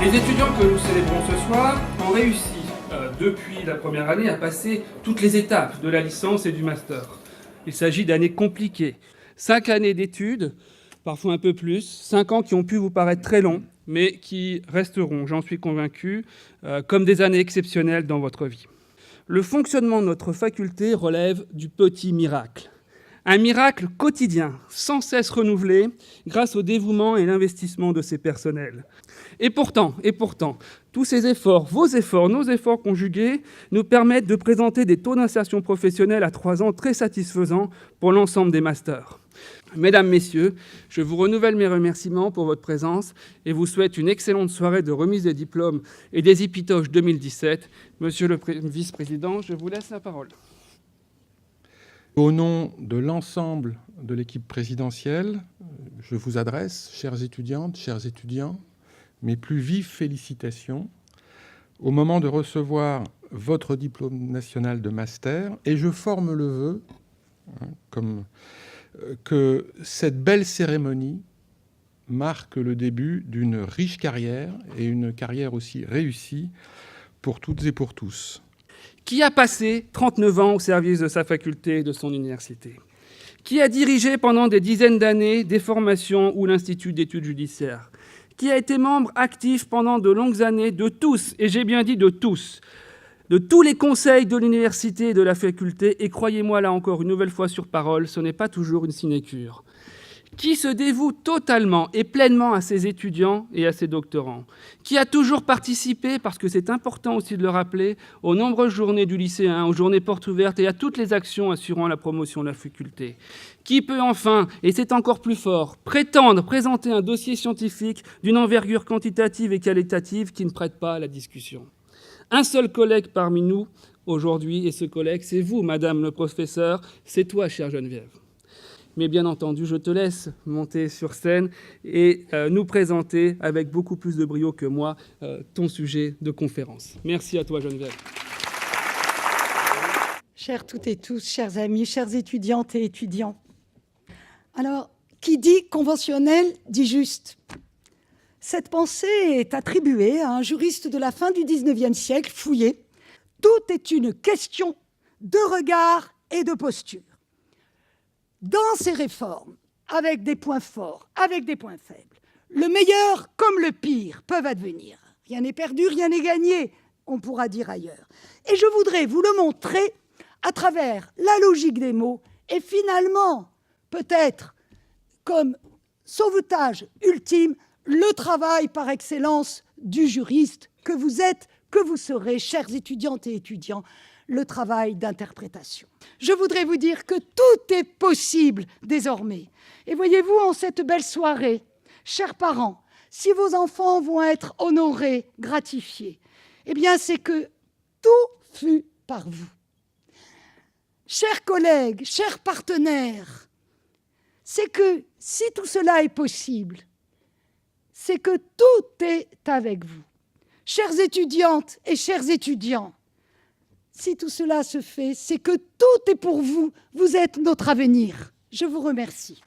Les étudiants que nous célébrons ce soir ont réussi, depuis la première année, à passer toutes les étapes de la licence et du master. Il s'agit d'années compliquées. 5 années d'études, parfois un peu plus, 5 ans qui ont pu vous paraître très longs, mais qui resteront, j'en suis convaincu, comme des années exceptionnelles dans votre vie. Le fonctionnement de notre faculté relève du petit miracle. Un miracle quotidien, sans cesse renouvelé, grâce au dévouement et l'investissement de ses personnels. Et pourtant, tous ces efforts, vos efforts, nos efforts conjugués, nous permettent de présenter des taux d'insertion professionnelle à 3 ans très satisfaisants pour l'ensemble des masters. Mesdames, Messieurs, je vous renouvelle mes remerciements pour votre présence et vous souhaite une excellente soirée de remise des diplômes et des Epitoches 2017. Monsieur le vice-président, je vous laisse la parole. Au nom de l'ensemble de l'équipe présidentielle, je vous adresse, chères étudiantes, chers étudiants, mes plus vives félicitations au moment de recevoir votre diplôme national de master, et je forme le vœu que cette belle cérémonie marque le début d'une riche carrière, et une carrière aussi réussie pour toutes et pour tous. Qui a passé 39 ans au service de sa faculté et de son université? Qui a dirigé pendant des dizaines d'années des formations ou l'Institut d'études judiciaires? Qui a été membre actif pendant de longues années de tous, et j'ai bien dit de tous les conseils de l'université et de la faculté, et croyez-moi là encore une nouvelle fois sur parole, ce n'est pas toujours une sinécure. Qui se dévoue totalement et pleinement à ses étudiants et à ses doctorants, qui a toujours participé, parce que c'est important aussi de le rappeler, aux nombreuses journées du lycéen, aux journées portes ouvertes et à toutes les actions assurant la promotion de la faculté, qui peut enfin, et c'est encore plus fort, prétendre présenter un dossier scientifique d'une envergure quantitative et qualitative qui ne prête pas à la discussion. Un seul collègue parmi nous aujourd'hui, et ce collègue, c'est vous, Madame le professeur, c'est toi, chère Geneviève. Mais bien entendu, je te laisse monter sur scène et nous présenter avec beaucoup plus de brio que moi ton sujet de conférence. Merci à toi, Geneviève. Chers toutes et tous, chers amis, chères étudiantes et étudiants. Alors, qui dit conventionnel dit juste. Cette pensée est attribuée à un juriste de la fin du XIXe siècle, Fouillé. Tout est une question de regard et de posture. Dans ces réformes, avec des points forts, avec des points faibles, le meilleur comme le pire peuvent advenir. Rien n'est perdu, rien n'est gagné, on pourra dire ailleurs. Et je voudrais vous le montrer à travers la logique des mots et finalement, peut-être, comme sauvetage ultime, le travail par excellence du juriste que vous êtes, que vous serez, chères étudiantes et étudiants, le travail d'interprétation. Je voudrais vous dire que tout est possible désormais. Et voyez-vous, en cette belle soirée, chers parents, si vos enfants vont être honorés, gratifiés, eh bien c'est que tout fut par vous. Chers collègues, chers partenaires, c'est que si tout cela est possible, c'est que tout est avec vous. Chères étudiantes et chers étudiants, si tout cela se fait, c'est que tout est pour vous. Vous êtes notre avenir. Je vous remercie.